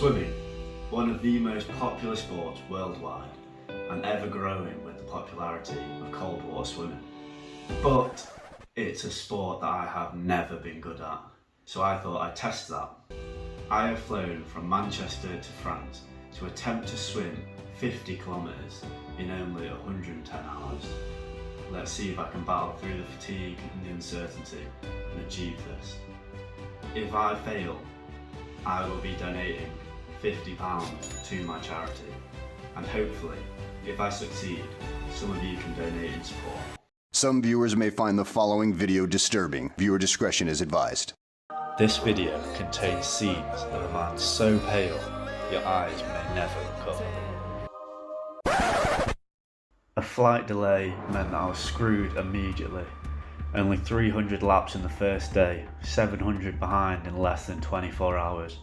Swimming, one of the most popular sports worldwide and ever growing with the popularity of cold water swimming. But it's a sport that I have never been good at, so I thought I'd test that. I have flown from Manchester to France to attempt to swim 50 kilometres in only 110 hours. Let's see if I can battle through the fatigue and the uncertainty and achieve this. If I fail, I will be donating £50 to my charity, and hopefully, if I succeed, some of you can donate in support. Some viewers may find the following video disturbing. Viewer discretion is advised. This video contains scenes of a man so pale, your eyes may never recover. A flight delay meant that I was screwed immediately. Only 300 laps in the first day, 700 behind in less than 24 hours.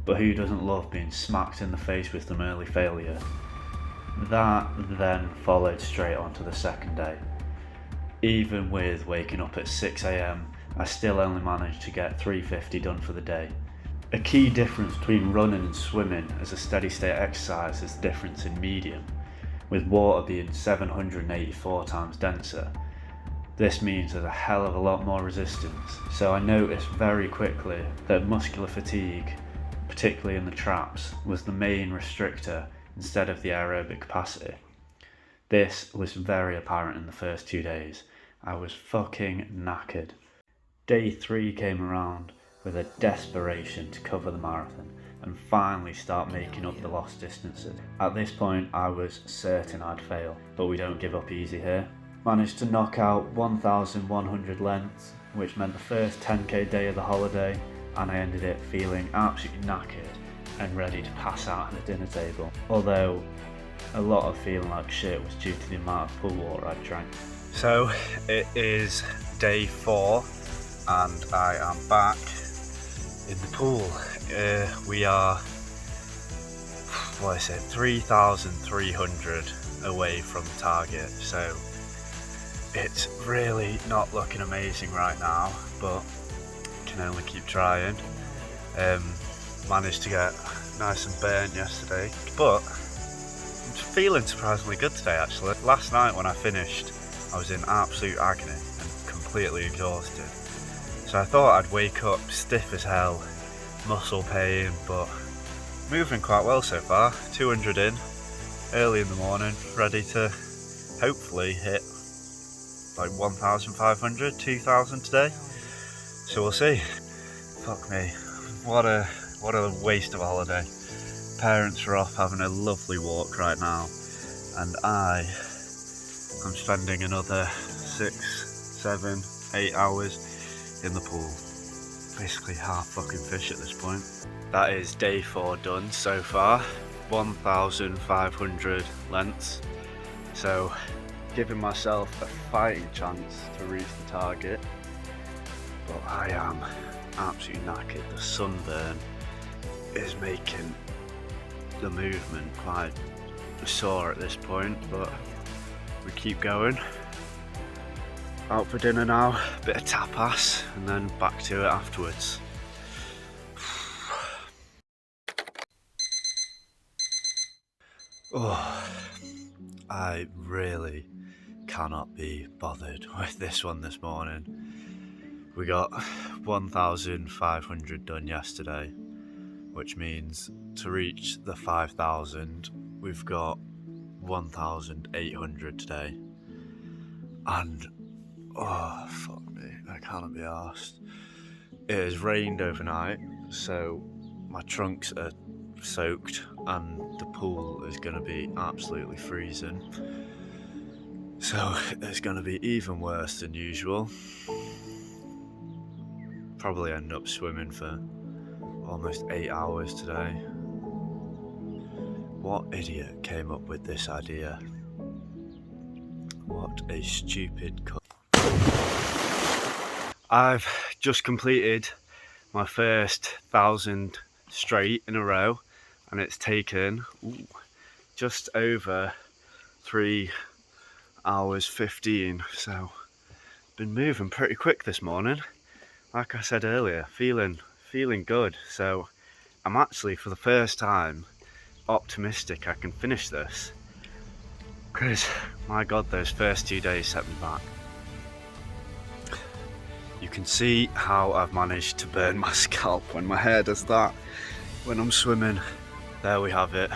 But who doesn't love being smacked in the face with some early failure? That then followed straight onto the second day. Even with waking up at 6 AM, I still only managed to get 350 done for the day. A key difference between running and swimming as a steady state exercise is the difference in medium, with water being 784 times denser. This means there's a hell of a lot more resistance, so I noticed very quickly that muscular fatigue, particularly in the traps, was the main restrictor instead of the aerobic capacity. This was very apparent in the first 2 days. I was fucking knackered. Day 3 came around with a desperation to cover the marathon and finally start making up the lost distances. At this point I was certain I'd fail, but we don't give up easy here. Managed to knock out 1,100 lengths, which meant the first 10k day of the holiday, and I ended it feeling absolutely knackered and ready to pass out at the dinner table. Although a lot of feeling like shit was due to the amount of pool water I'd drank. So it is day 4 and I am back in the pool. We are, 3,300 away from the target, so it's really not looking amazing right now, but can only keep trying. Managed to get nice and burnt yesterday, but I'm feeling surprisingly good today actually. Last night when I finished, I was in absolute agony and completely exhausted. So I thought I'd wake up stiff as hell, muscle pain, but moving quite well so far. 200 in, early in the morning, ready to hopefully hit like 1,500, 2,000 today. So we'll see. Fuck me, what a waste of a holiday. Parents are off having a lovely walk right now, and I'm spending another 6, 7, 8 hours in the pool. Basically half fucking fish at this point. That is day 4 done so far, 1,500 lengths. So giving myself a fighting chance to reach the target, but I am absolutely knackered. The sunburn is making the movement quite sore at this point, but we keep going. Out for dinner now, a bit of tapas and then back to it afterwards. Oh, I really cannot be bothered with this one this morning. We got 1,500 done yesterday, which means to reach the 5,000 we've got 1,800 today. And oh fuck me, I cannot be arsed. It has rained overnight, so my trunks are soaked and the pool is going to be absolutely freezing. So it's going to be even worse than usual. Probably end up swimming for almost 8 hours today. What idiot came up with this idea? What a stupid cunt. I've just completed my first 1,000 straight in a row, and it's taken just over 3 hours 15, so been moving pretty quick this morning. Like I said earlier, feeling good, so I'm actually, for the first time, optimistic I can finish this. Because, my god, those first 2 days set me back. You can see how I've managed to burn my scalp when my hair does that when I'm swimming. There we have it.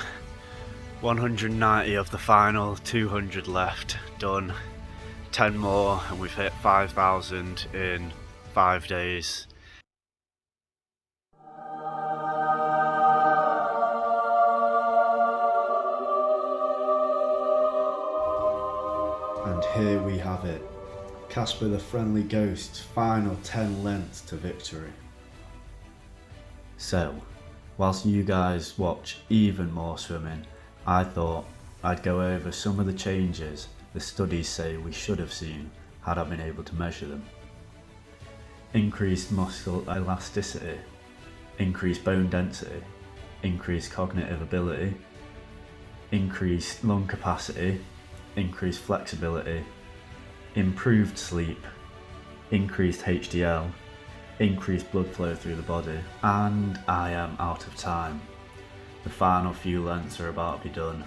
190 of the final, 200 left, done. 10 more and we've hit 5,000 in 5 days. And here we have it. Casper the Friendly Ghost's final 10 lengths to victory. So, whilst you guys watch even more swimming, I thought I'd go over some of the changes the studies say we should have seen had I been able to measure them. Increased muscle elasticity, increased bone density, increased cognitive ability, increased lung capacity, increased flexibility, improved sleep, increased HDL, increased blood flow through the body, and I am out of time. The final few lengths are about to be done,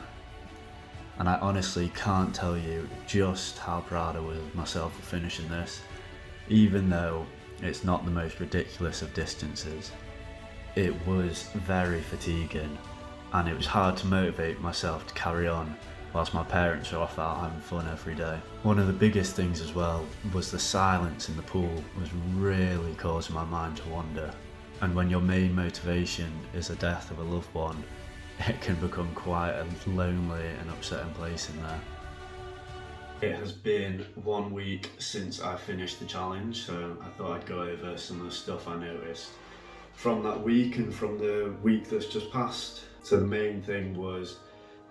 and I honestly can't tell you just how proud I was of myself for finishing this. Even though it's not the most ridiculous of distances, it was very fatiguing, and it was hard to motivate myself to carry on whilst my parents are off out having fun every day. One of the biggest things as well was the silence in the pool was really causing my mind to wander. And when your main motivation is the death of a loved one, it can become quite a lonely and upsetting place in there. It has been 1 week since I finished the challenge, so I thought I'd go over some of the stuff I noticed from that week and from the week that's just passed. So the main thing was,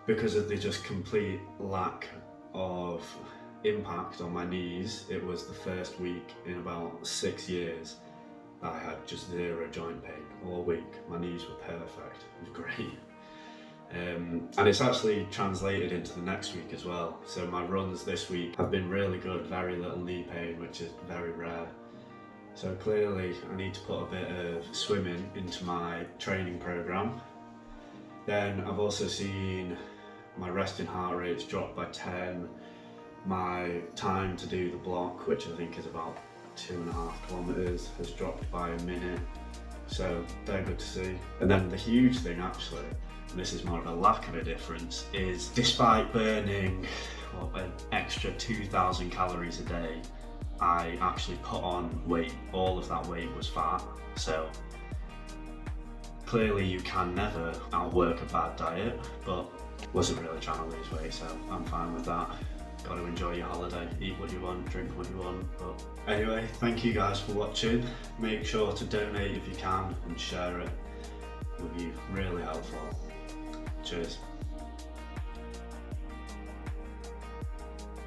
because of the just complete lack of impact on my knees, it was the first week in about 6 years that I had just zero joint pain all week. My knees were perfect, it was great. And it's actually translated into the next week as well. So my runs this week have been really good, very little knee pain, which is very rare. So clearly I need to put a bit of swimming into my training program. Then I've also seen my resting heart rate's dropped by 10. My time to do the block, which I think is about 2.5 kilometers, has dropped by a minute. So they're good to see. And then the huge thing actually, and this is more of a lack of a difference, is despite burning an extra 2,000 calories a day, I actually put on weight. All of that weight was fat. So clearly you can never outwork a bad diet, but wasn't really trying to lose weight, so I'm fine with that. Got to enjoy your holiday, eat what you want, drink what you want. But anyway, thank you guys for watching. Make sure to donate if you can and share it. It would be really helpful. Cheers.